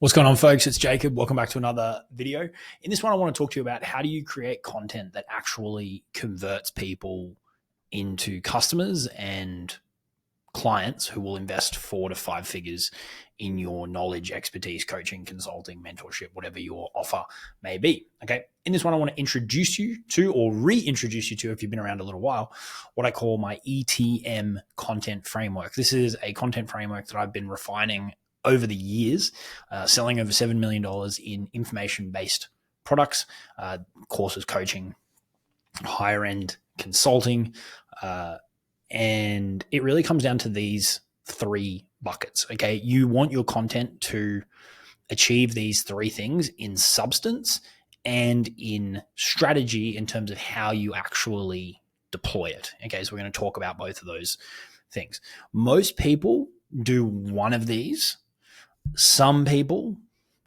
What's going on, folks? It's Jacob. Welcome back to another video. In this one, I want to talk to you about how do you create content that actually converts people into customers and clients who will invest 4 to 5 figures in your knowledge, expertise, coaching, consulting, mentorship, whatever your offer may be. Okay. In this one, I want to introduce you to, or reintroduce you to, if you've been around a little while, what I call my ETM content framework. This is a content framework that I've been refining over the years, selling over $7 million in information-based products, courses, coaching, higher-end consulting, and it really comes down to these 3 buckets, okay? You want your content to achieve these 3 things in substance and in strategy in terms of how you actually deploy it, okay? So we're going to talk about both of those things. Most people do one of these. Some people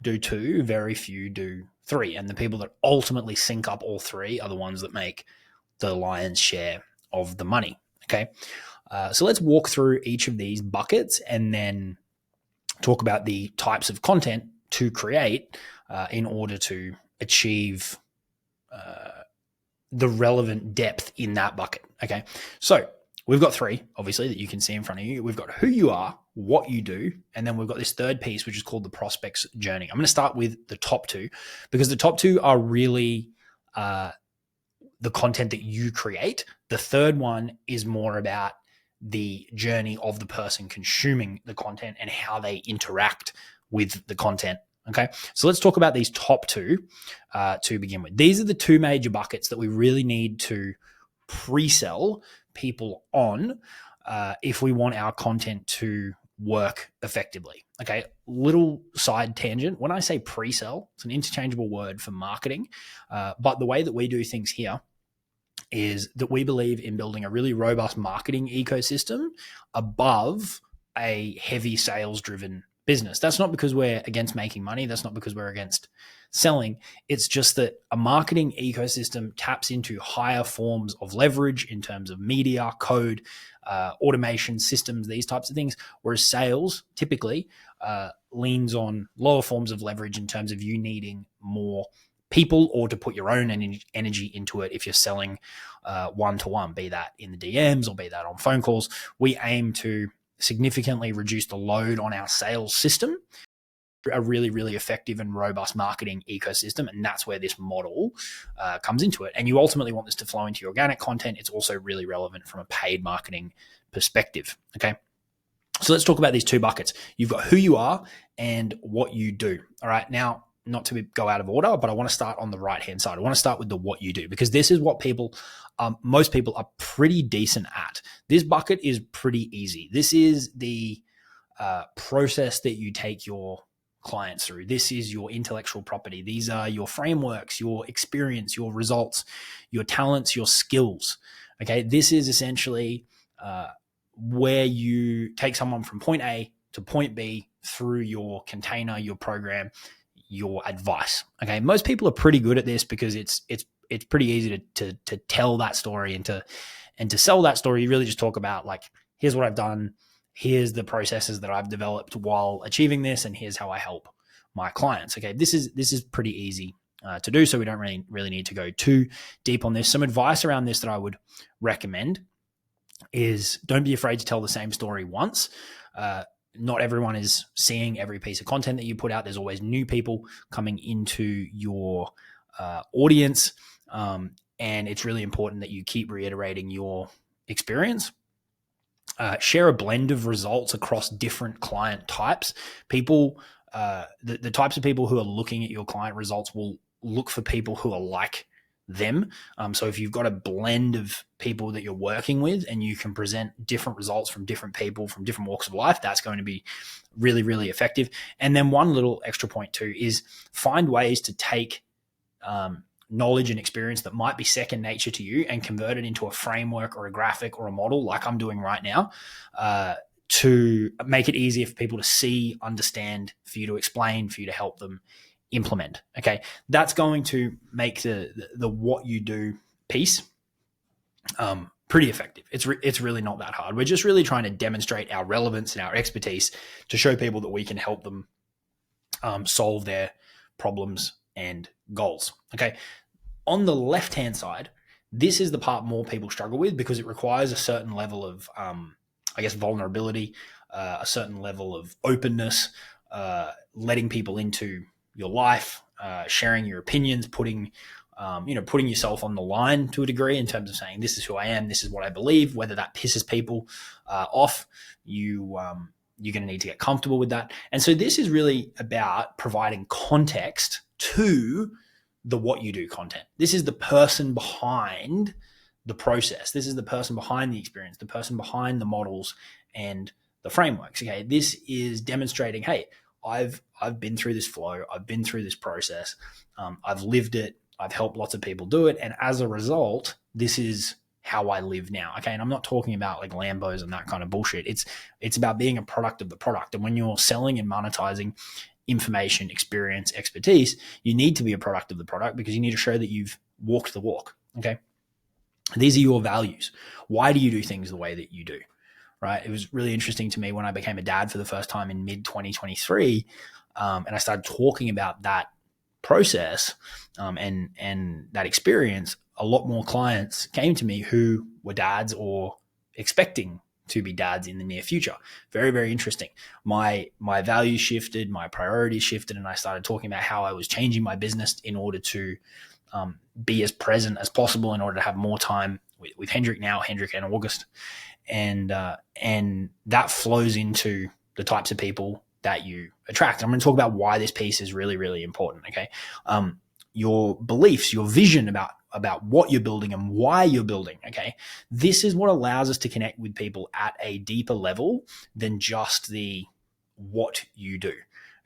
do 2, very few do 3. And the people that ultimately sync up all 3 are the ones that make the lion's share of the money. Okay. So let's walk through each of these buckets and then talk about the types of content to create in order to achieve the relevant depth in that bucket. Okay. So we've got 3, obviously, that you can see in front of you. We've got who you are, what you do, and then we've got this third piece, which is called the prospect's journey. I'm going to start with the top 2 because the top 2 are really the content that you create. The third one is more about the journey of the person consuming the content and how they interact with the content. Okay, so let's talk about these top 2 to begin with. These are the 2 major buckets that we really need to pre-sell people on if we want our content to work effectively. Okay, little side tangent. When I say pre-sell, it's an interchangeable word for marketing, but the way that we do things here is that we believe in building a really robust marketing ecosystem above a heavy sales-driven business. That's not because we're against making money. That's not because we're against selling. It's just that a marketing ecosystem taps into higher forms of leverage in terms of media, code, automation systems, these types of things, whereas sales typically leans on lower forms of leverage in terms of you needing more people or to put your own energy into it if you're selling one-to-one, be that in the DMs or be that on phone calls. We aim to significantly reduce the load on our sales system, a really, really effective and robust marketing ecosystem. And that's where this model comes into it. And you ultimately want this to flow into your organic content. It's also really relevant from a paid marketing perspective. Okay. So let's talk about these 2 buckets. You've got who you are and what you do. All right. Now, not to go out of order, but I want to start on the right-hand side. I want to start with the what you do, because this is what most people are pretty decent at. This bucket is pretty easy. This is the process that you take your clients through. This is your intellectual property. These are your frameworks, your experience, your results, your talents, your skills. Okay. This is essentially where you take someone from point A to point B through your container, your program, your advice. Okay. Most people are pretty good at this because it's pretty easy to tell that story and to sell that story. You really just talk about, like, here's what I've done. Here's the processes that I've developed while achieving this. And here's how I help my clients. Okay. This is pretty easy to do. So we don't really need to go too deep on this. Some advice around this that I would recommend is don't be afraid to tell the same story once. Not everyone is seeing every piece of content that you put out. There's always new people coming into your audience. And it's really important that you keep reiterating your experience. Share a blend of results across different client types. People, the types of people who are looking at your client results will look for people who are like them. So if you've got a blend of people that you're working with and you can present different results from different people from different walks of life, that's going to be really, really effective. And then one little extra point too is find ways to take knowledge and experience that might be second nature to you and convert it into a framework or a graphic or a model like I'm doing right now to make it easier for people to see, understand, for you to explain, for you to help them implement. Okay. That's going to make the what you do piece pretty effective. It's really not that hard. We're just really trying to demonstrate our relevance and our expertise to show people that we can help them solve their problems and goals. Okay. On the left-hand side, this is the part more people struggle with because it requires a certain level of, vulnerability, a certain level of openness, letting people into your life, sharing your opinions, putting yourself on the line to a degree in terms of saying, this is who I am, this is what I believe. Whether that pisses people off, you're going to need to get comfortable with that. And so this is really about providing context to the what you do content. This is the person behind the process. This is the person behind the experience, the person behind the models and the frameworks. Okay, this is demonstrating, hey, I've been through this flow, I've been through this process, I've lived it, I've helped lots of people do it, and as a result, this is how I live now. Okay, and I'm not talking about like Lambos and that kind of bullshit. It's about being a product of the product. And when you're selling and monetizing information, experience, expertise, you need to be a product of the product because you need to show that you've walked the walk. Okay, these are your values. Why do you do things the way that you do? Right? It was really interesting to me when I became a dad for the first time in mid 2023, and I started talking about that process and that experience. A lot more clients came to me who were dads or expecting to be dads in the near future. Very, very interesting. My values shifted, my priorities shifted, and I started talking about how I was changing my business in order to be as present as possible, in order to have more time with Hendrik and August. And that flows into the types of people that you attract. I'm going to talk about why this piece is really, really important. Okay. Your beliefs, your vision about what you're building and why you're building. Okay. This is what allows us to connect with people at a deeper level than just the what you do.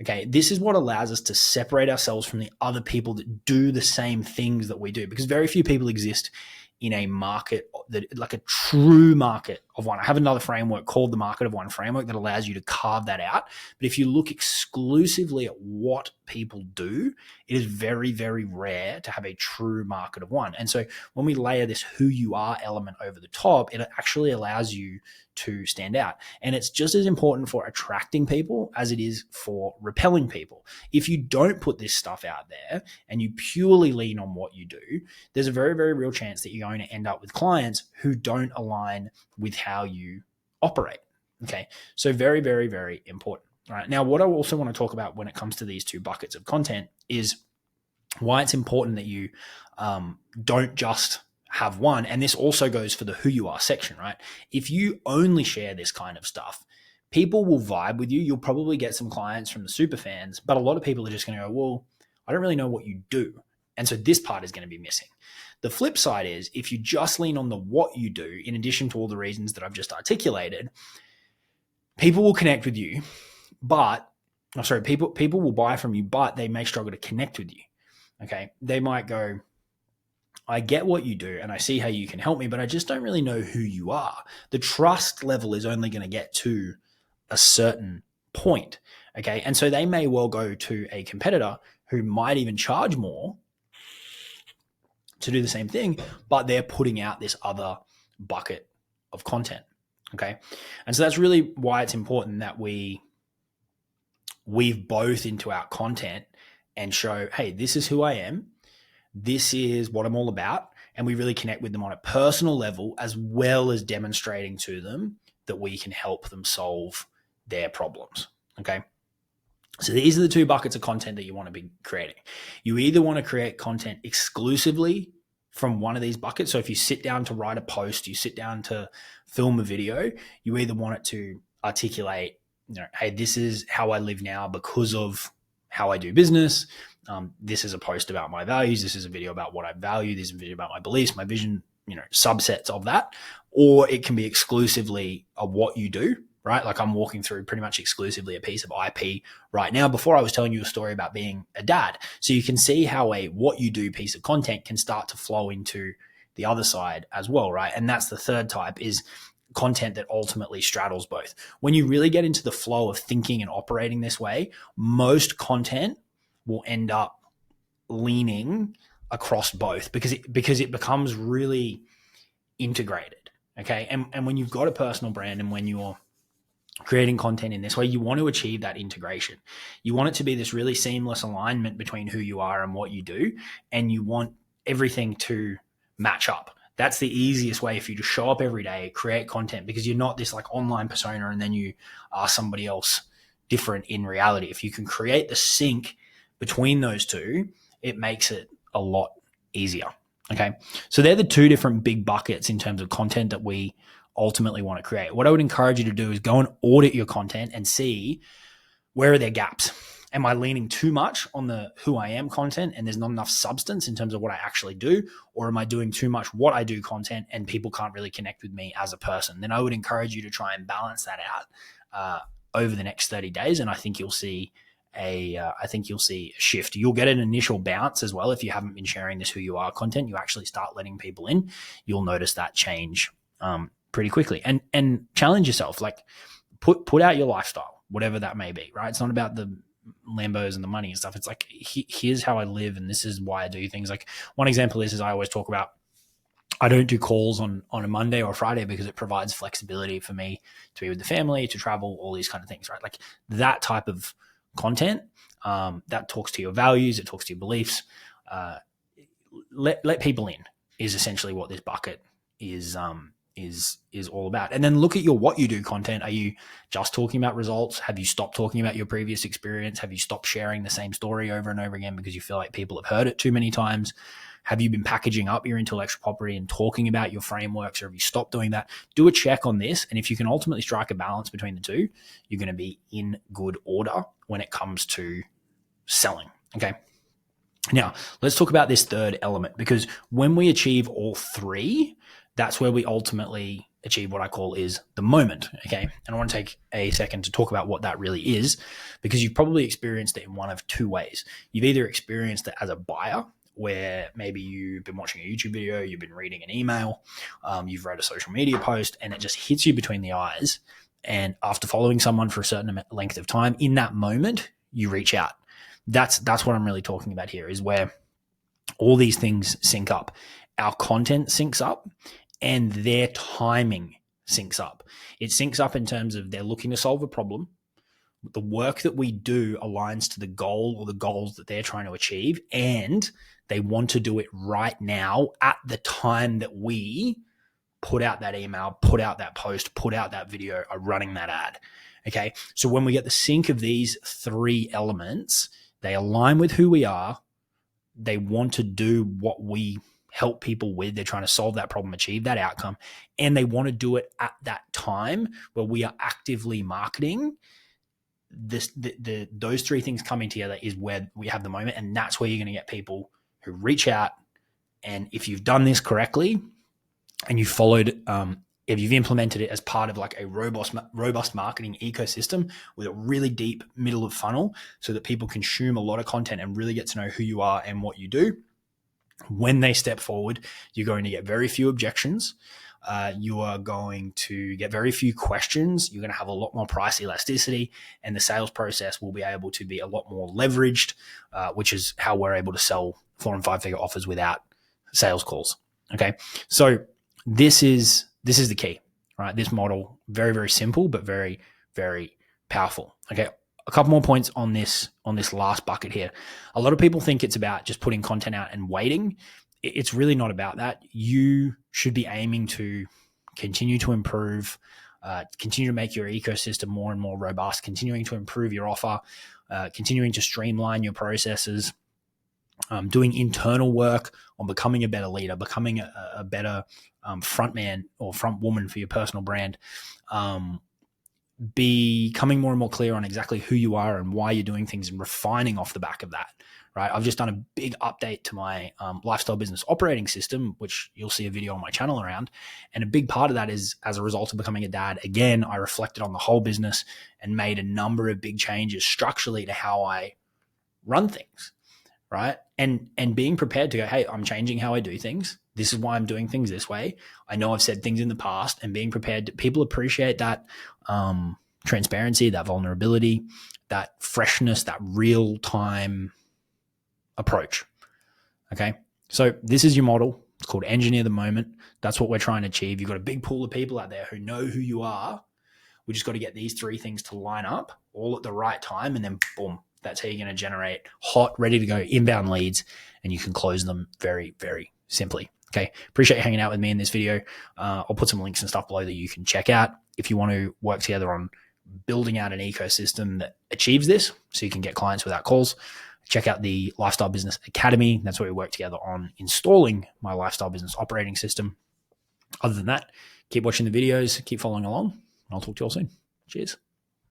Okay. This is what allows us to separate ourselves from the other people that do the same things that we do, because very few people exist in a market that, like a true market of one. I have another framework called the Market of One framework that allows you to carve that out. But if you look exclusively at what people do, it is very, very rare to have a true market of one. And so when we layer this who you are element over the top, it actually allows you to stand out. And it's just as important for attracting people as it is for repelling people. If you don't put this stuff out there and you purely lean on what you do, there's a very, very real chance that you're going to end up with clients who don't align with how you operate. Okay. So very, very, very important. All right. Now, what I also want to talk about when it comes to these two buckets of content is why it's important that you don't just have one. And this also goes for the who you are section, right? If you only share this kind of stuff, people will vibe with you. You'll probably get some clients from the super fans, but a lot of people are just going to go, well, I don't really know what you do. And so this part is going to be missing. The flip side is if you just lean on the what you do, in addition to all the reasons that I've just articulated, people will connect with you, people will buy from you, but they may struggle to connect with you. Okay. They might go, I get what you do and I see how you can help me, but I just don't really know who you are. The trust level is only going to get to a certain point. Okay. And so they may well go to a competitor who might even charge more to do the same thing, but they're putting out this other bucket of content. Okay. And so that's really why it's important that we weave both into our content and show, hey, this is who I am. This is what I'm all about. And we really connect with them on a personal level, as well as demonstrating to them that we can help them solve their problems. Okay. So these are the two buckets of content that you want to be creating. You either want to create content exclusively from one of these buckets. So if you sit down to write a post, you sit down to film a video, you either want it to articulate, hey, this is how I live now because of how I do business. This is a post about my values. This is a video about what I value. This is a video about my beliefs, my vision, subsets of that. Or it can be exclusively a what you do, right? Like I'm walking through pretty much exclusively a piece of IP right now. Before I was telling you a story about being a dad. So you can see how a what you do piece of content can start to flow into the other side as well, right? And that's the third type, is content that ultimately straddles both. When you really get into the flow of thinking and operating this way, most content will end up leaning across both because it becomes really integrated. Okay. And when you've got a personal brand and when you're creating content in this way, you want to achieve that integration. You want it to be this really seamless alignment between who you are and what you do, and you want everything to match up. That's the easiest way for you to show up every day, create content, because you're not this like online persona and then you are somebody else different in reality. If you can create the sync between those two, it makes it a lot easier. Okay. So they're the two different big buckets in terms of content that we ultimately want to create. What I would encourage you to do is go and audit your content and see where are there gaps. Am I leaning too much on the who I am content and there's not enough substance in terms of what I actually do? Or am I doing too much what I do content and people can't really connect with me as a person? Then I would encourage you to try and balance that out over the next 30 days. And I think you'll see a shift. You'll get an initial bounce as well. If you haven't been sharing this who you are content, you actually start letting people in, you'll notice that change pretty quickly. And challenge yourself, like put out your lifestyle, whatever that may be, right? It's not about the Lambos and the money and stuff. It's like, here's how I live and this is why I do things. Like one example is I always talk about, I don't do calls on a Monday or a Friday because it provides flexibility for me to be with the family, to travel, all these kind of things, right? Like that type of content that talks to your values, it talks to your beliefs. Let people in is essentially what this bucket is all about. And then look at your what you do content. Are you just talking about results? Have you stopped talking about your previous experience? Have you stopped sharing the same story over and over again because you feel like people have heard it too many times? Have you been packaging up your intellectual property and talking about your frameworks, or have you stopped doing that? Do a check on this. And if you can ultimately strike a balance between the two, you're going to be in good order when it comes to selling. Okay. Now, let's talk about this third element, because when we achieve all three, that's where we ultimately achieve what I call is the moment. Okay. And I want to take a second to talk about what that really is, because you've probably experienced it in one of two ways. You've either experienced it as a buyer, where maybe you've been watching a YouTube video, you've been reading an email, you've read a social media post, and it just hits you between the eyes. And after following someone for a certain length of time, in that moment, you reach out. That's what I'm really talking about here, is where all these things sync up. Our content syncs up and their timing syncs up. It syncs up in terms of they're looking to solve a problem. The work that we do aligns to the goal or the goals that they're trying to achieve, and they want to do it right now at the time that we put out that email, put out that post, put out that video, are running that ad. Okay. So when we get the sync of these three elements, they align with who we are. They want to do what we help people with. They're trying to solve that problem, achieve that outcome, and they want to do it at that time where we are actively marketing. Those three things coming together is where we have the moment, and that's where you're going to get people who reach out. And if you've done this correctly and you've followed, if you've implemented it as part of like a robust marketing ecosystem with a really deep middle of funnel, so that people consume a lot of content and really get to know who you are and what you do, when they step forward, you're going to get very few objections. You are going to get very few questions. You're going to have a lot more price elasticity, and the sales process will be able to be a lot more leveraged, which is how we're able to sell 4 and 5 figure offers without sales calls. Okay. So this is the key, right? This model, very, very simple, but very, very powerful. Okay. A couple more points on this last bucket here. A lot of people think it's about just putting content out and waiting. It's really not about that. You should be aiming to continue to improve, continue to make your ecosystem more and more robust, continuing to improve your offer, continuing to streamline your processes, doing internal work on becoming a better leader, becoming a better front man or front woman for your personal brand, becoming more and more clear on exactly who you are and why you're doing things, and refining off the back of that, right? I've just done a big update to my lifestyle business operating system, which you'll see a video on my channel around. And a big part of that is, as a result of becoming a dad, again, I reflected on the whole business and made a number of big changes structurally to how I run things, right? And being prepared to go, hey, I'm changing how I do things. This is why I'm doing things this way. I know I've said things in the past, and being prepared. People appreciate that transparency, that vulnerability, that freshness, that real time approach. Okay. So this is your model. It's called Engineer the Moment. That's what we're trying to achieve. You've got a big pool of people out there who know who you are. We just got to get these three things to line up all at the right time, and then boom, that's how you're going to generate hot, ready to go inbound leads, and you can close them very, very simply. Okay. Appreciate you hanging out with me in this video. I'll put some links and stuff below that you can check out if you want to work together on building out an ecosystem that achieves this so you can get clients without calls. Check out the Lifestyle Business Academy. That's where we work together on installing my lifestyle business operating system. Other than that, keep watching the videos, keep following along, and I'll talk to you all soon. Cheers.